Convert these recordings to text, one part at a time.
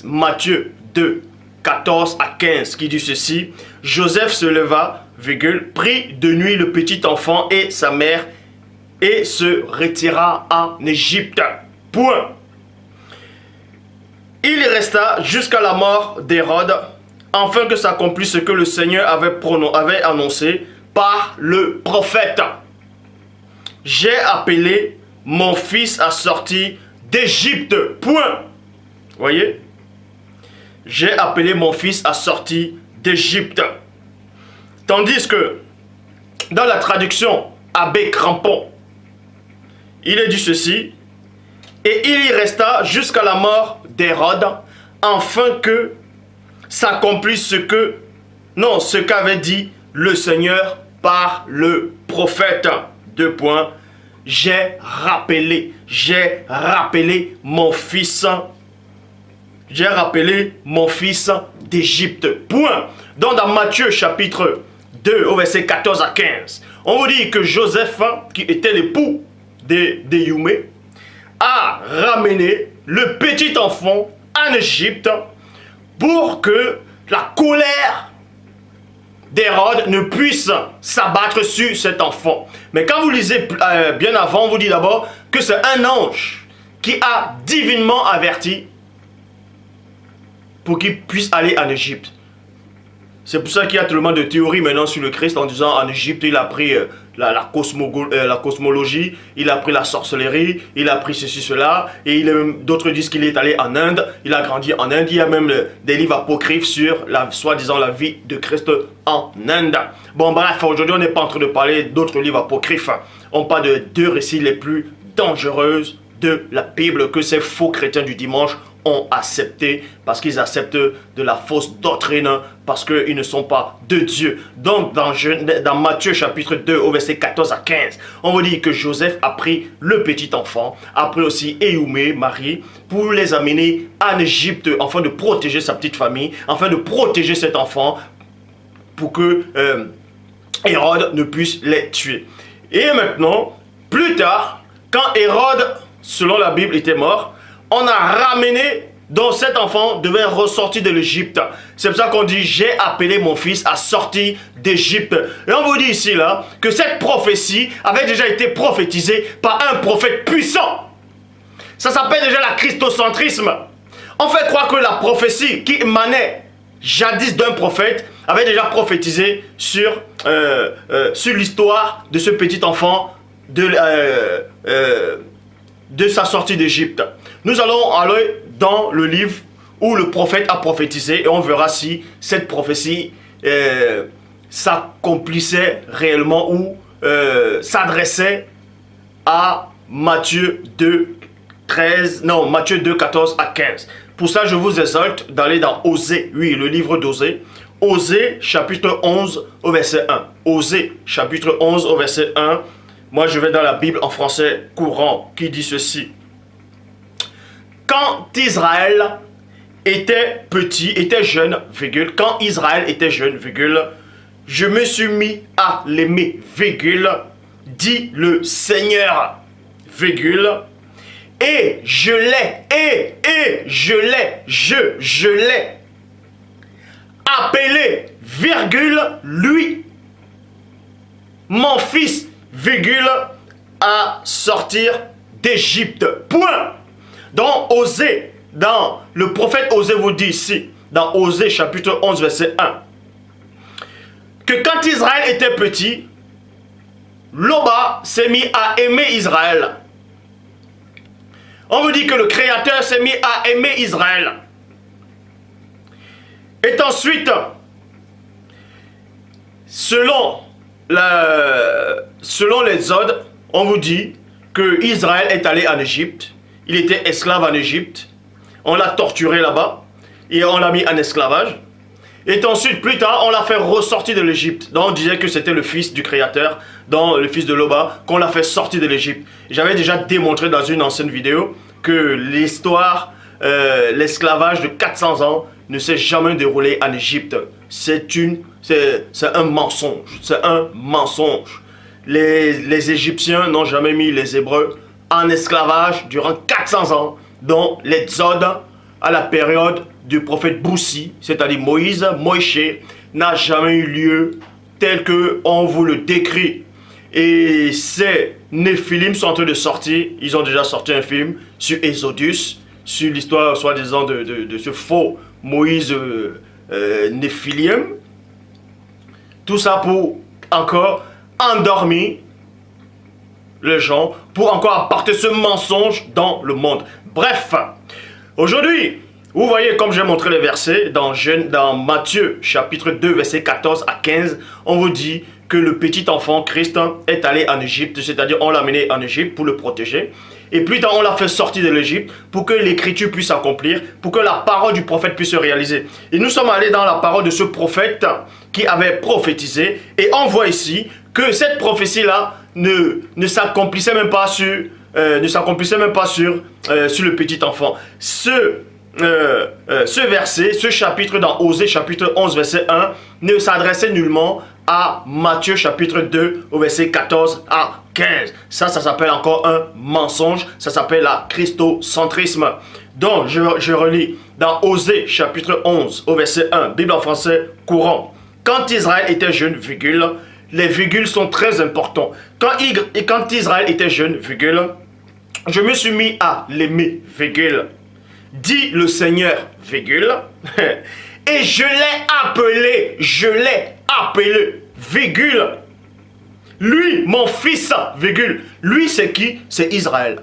Matthieu 2, 14 à 15 qui dit ceci. Joseph se leva, virgule, prit de nuit le petit enfant et sa mère et se retira en Égypte. Point. Il y resta jusqu'à la mort d'Hérode, afin que s'accomplisse ce que le Seigneur avait annoncé par le prophète. J'ai appelé mon fils à sortir d'Égypte. Point. Voyez? J'ai appelé mon fils à sortir d'Égypte. Tandis que dans la traduction Abbé Crampon, il est dit ceci. Et il y resta jusqu'à la mort d'Hérode, afin que s'accomplisse ce qu'avait dit le Seigneur par le prophète. Deux points. J'ai rappelé mon fils. J'ai rappelé mon fils d'Égypte. Point. Donc dans Matthieu chapitre 2 au verset 14 à 15, on vous dit que Joseph, qui était l'époux de Youmé, a ramené le petit enfant en Égypte pour que la colère d'Hérode ne puisse s'abattre sur cet enfant. Mais quand vous lisez bien avant, on vous dit d'abord que c'est un ange qui a divinement averti pour qu'il puisse aller en Égypte. C'est pour ça qu'il y a tellement de théories maintenant sur le Christ en disant en Égypte il a pris la cosmologie, il a pris la sorcellerie, il a pris ceci, cela, et d'autres disent qu'il est allé en Inde, il a grandi en Inde, il y a même des livres apocryphes sur soi-disant la vie de Christ en Inde. Bon bref, aujourd'hui on n'est pas en train de parler d'autres livres apocryphes, on parle de deux récits les plus dangereux de la Bible que ces faux chrétiens du dimanche ont accepté parce qu'ils acceptent de la fausse doctrine parce qu'ils ne sont pas de Dieu. Donc dans Matthieu chapitre 2 au verset 14 à 15, on vous dit que Joseph a pris le petit enfant, a pris aussi Éoumé, Marie, pour les amener en Égypte afin de protéger sa petite famille, afin de protéger cet enfant pour que Hérode ne puisse les tuer. Et maintenant, plus tard, quand Hérode, selon la Bible, était mort, on a ramené, donc cet enfant devait ressortir de l'Égypte. C'est pour ça qu'on dit, j'ai appelé mon fils à sortir d'Égypte. Et on vous dit ici, là, que cette prophétie avait déjà été prophétisée par un prophète puissant. Ça s'appelle déjà la christocentrisme. On fait croire que la prophétie qui émanait jadis d'un prophète avait déjà prophétisé sur l'histoire de ce petit enfant de sa sortie d'Égypte. Nous allons aller dans le livre où le prophète a prophétisé et on verra si cette prophétie s'accomplissait réellement ou s'adressait à Matthieu 2, 14 à 15. Pour ça, je vous exhorte d'aller dans Osée, oui, le livre d'Osée. Osée, chapitre 11 au verset 1. Osée, chapitre 11 au verset 1. Moi, je vais dans la Bible en français courant qui dit ceci. Quand Israël était petit, était jeune, virgule, quand Israël était jeune, virgule, je me suis mis à l'aimer, virgule, dit le Seigneur, virgule, et je l'ai appelé, virgule, lui, mon fils, virgule, à sortir d'Égypte. Point. Donc, Osée, dans le prophète Osée vous dit ici, dans Osée chapitre 11, verset 1, que quand Israël était petit, Loba s'est mis à aimer Israël. On vous dit que le Créateur s'est mis à aimer Israël. Et ensuite, selon l'Exode, on vous dit que Israël est allé en Égypte. Il était esclave en Égypte. On l'a torturé là-bas. Et on l'a mis en esclavage. Et ensuite, plus tard, on l'a fait ressortir de l'Égypte. Donc on disait que c'était le fils du Créateur, donc le fils de Loba, qu'on l'a fait sortir de l'Égypte. J'avais déjà démontré dans une ancienne vidéo que l'histoire, l'esclavage de 400 ans ne s'est jamais déroulé en Égypte. C'est un mensonge. C'est un mensonge. Les Égyptiens n'ont jamais mis les Hébreux en esclavage durant 400 ans, dont l'Exode à la période du prophète Boussi, c'est-à-dire Moïse, Moïse, n'a jamais eu lieu tel qu'on vous le décrit. Et ces Néphilim sont en train de sortir. Ils ont déjà sorti un film sur Exodus, sur l'histoire soi-disant de ce faux Moïse Néphilim. Tout ça pour encore endormir les gens, pour encore apporter ce mensonge dans le monde. Bref, aujourd'hui, vous voyez, comme j'ai montré les versets, dans Matthieu chapitre 2, versets 14 à 15, on vous dit que le petit enfant Christ est allé en Égypte, c'est-à-dire on l'a amené en Égypte pour le protéger. Et plus tard, on l'a fait sortir de l'Égypte pour que l'écriture puisse s'accomplir, pour que la parole du prophète puisse se réaliser. Et nous sommes allés dans la parole de ce prophète qui avait prophétisé. Et on voit ici que cette prophétie-là ne s'accomplissait même pas sur le petit enfant. Ce verset, ce chapitre dans Osée chapitre 11 verset 1 ne s'adressait nullement à Matthieu chapitre 2 au verset 14 à 15. Ça s'appelle encore un mensonge, ça s'appelle la christocentrisme. Donc je relis dans Osée chapitre 11 au verset 1, Bible en français courant. Quand Israël était jeune, virgule, les virgules sont très importants. Quand Israël était jeune, virgule, je me suis mis à l'aimer, virgule, dit le Seigneur, virgule, et je l'ai appelé, virgule, lui, mon fils, virgule, lui c'est qui? C'est Israël.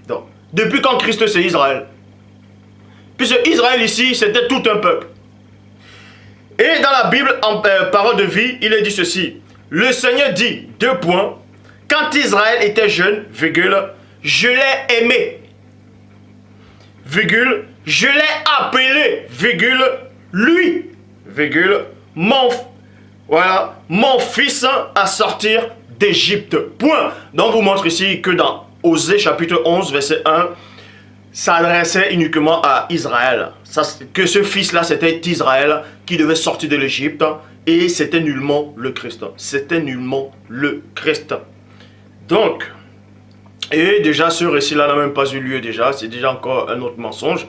Donc, depuis quand Christ c'est Israël? Puisque Israël ici, c'était tout un peuple. Et dans la Bible, en parole de vie, il est dit ceci. Le Seigneur dit, deux points, quand Israël était jeune, virgule, je l'ai aimé, virgule, je l'ai appelé, virgule, lui, virgule, mon fils à sortir d'Égypte. Point. Donc, vous montre ici que dans Osée chapitre 11, verset 1, s'adressait uniquement à Israël. Que ce fils-là, c'était Israël qui devait sortir de l'Égypte et c'était nullement le Christ. C'était nullement le Christ. Donc, et déjà ce récit-là n'a même pas eu lieu déjà, c'est déjà encore un autre mensonge.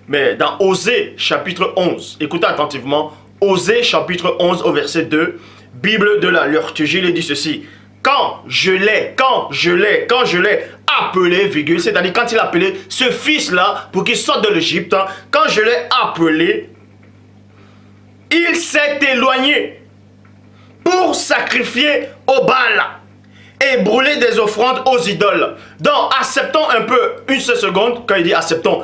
Mais dans Osée chapitre 11, écoutez attentivement, Osée chapitre 11 au verset 2, Bible de la liturgie, il dit ceci. Quand je l'ai appelé, virgule, c'est-à-dire quand il a appelé ce fils-là pour qu'il sorte de l'Égypte, quand je l'ai appelé, il s'est éloigné pour sacrifier au Baal et brûler des offrandes aux idoles. Donc, acceptons un peu, une seule seconde, quand il dit acceptons,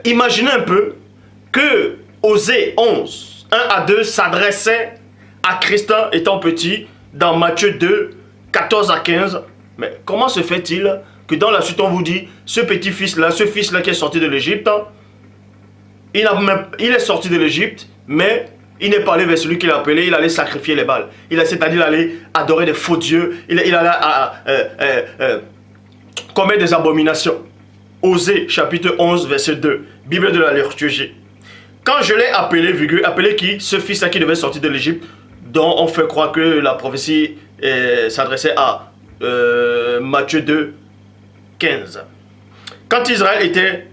imaginez un peu que Osée 11, 1 à 2 s'adressait à Christ étant petit, dans Matthieu 2, 14 à 15. Mais comment se fait-il que dans la suite on vous dit, ce petit-fils-là, ce fils-là qui est sorti de l'Égypte, il est sorti de l'Égypte, mais il n'est pas allé vers celui qu'il a appelé, il allait sacrifier les Baals. C'est-à-dire il allait adorer des faux dieux, il allait commettre des abominations. Osée chapitre 11, verset 2, Bible de la liturgie. Quand je l'ai appelé, virgule, appelé qui? Ce fils-là qui devait sortir de l'Égypte, dont on fait croire que la prophétie s'adressait à Matthieu 2, 15. Quand Israël était...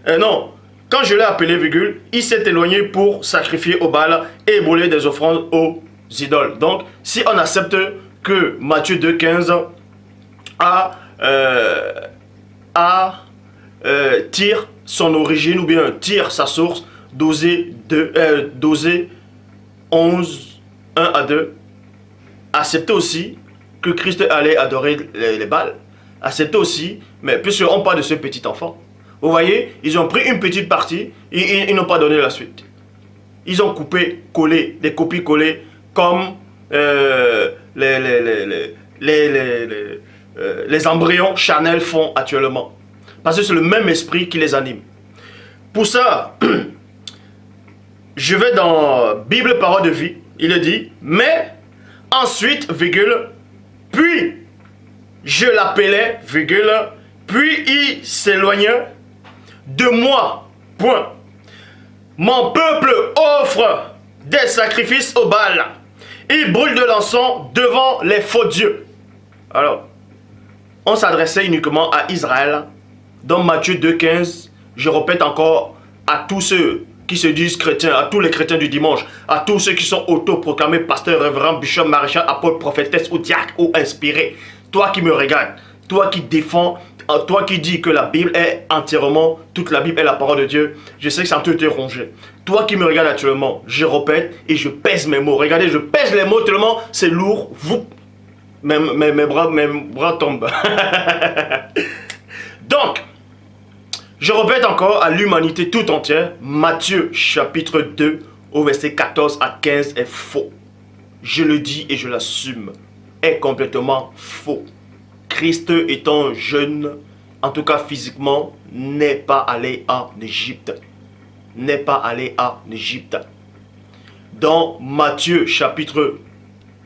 quand je l'ai appelé, virgule, il s'est éloigné pour sacrifier au Baal et brûler des offrandes aux idoles. Donc, si on accepte que Matthieu 2, 15 tire son origine ou bien tire sa source d'Osée 11, 1 à 2, acceptez aussi que Christ allait adorer les Baals. Acceptez aussi, mais puisqu'on parle de ce petit enfant, vous voyez, ils ont pris une petite partie et ils n'ont pas donné la suite. Ils ont coupé, collé, des copies collées comme les embryons charnels font actuellement. Parce que c'est le même esprit qui les anime. Pour ça, je vais dans Bible Parole de Vie. Il est dit, mais ensuite, virgule, puis je l'appelais, virgule, puis il s'éloigna de moi, point. Mon peuple offre des sacrifices au Baal. Il brûle de l'encens devant les faux dieux. Alors, on s'adressait uniquement à Israël. Dans Matthieu 2,15, Je répète encore à tous ceux qui se disent chrétiens, à tous les chrétiens du dimanche, à tous ceux qui sont autoproclamés pasteurs, révérends, bishop, maréchal, apôtre, prophétesse ou diacre ou inspiré. Toi qui me regardes, toi qui défends, toi qui dis que la Bible est entièrement, toute la Bible est la parole de Dieu, je sais que ça peut te ronger. Toi qui me regardes actuellement, je répète et je pèse mes mots. Regardez, je pèse les mots tellement c'est lourd. Mes bras tombent. Donc, je répète encore à l'humanité tout entière, Matthieu chapitre 2 au verset 14 à 15 est faux. Je le dis et je l'assume, est complètement faux. Christ étant jeune, en tout cas physiquement, n'est pas allé en Égypte. N'est pas allé en Égypte. Dans Matthieu chapitre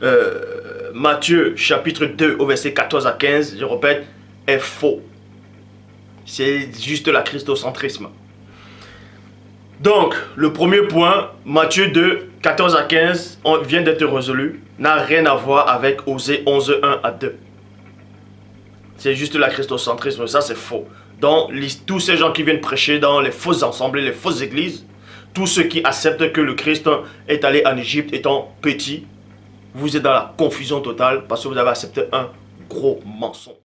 2 au verset 14 à 15, je répète, est faux. C'est juste la christocentrisme. Donc, le premier point, Matthieu 2, 14 à 15, vient d'être résolu, n'a rien à voir avec Osée 11, 1 à 2. C'est juste la christocentrisme, ça c'est faux. Donc, tous ces gens qui viennent prêcher dans les fausses assemblées, les fausses églises, tous ceux qui acceptent que le Christ est allé en Égypte étant petit, vous êtes dans la confusion totale parce que vous avez accepté un gros mensonge.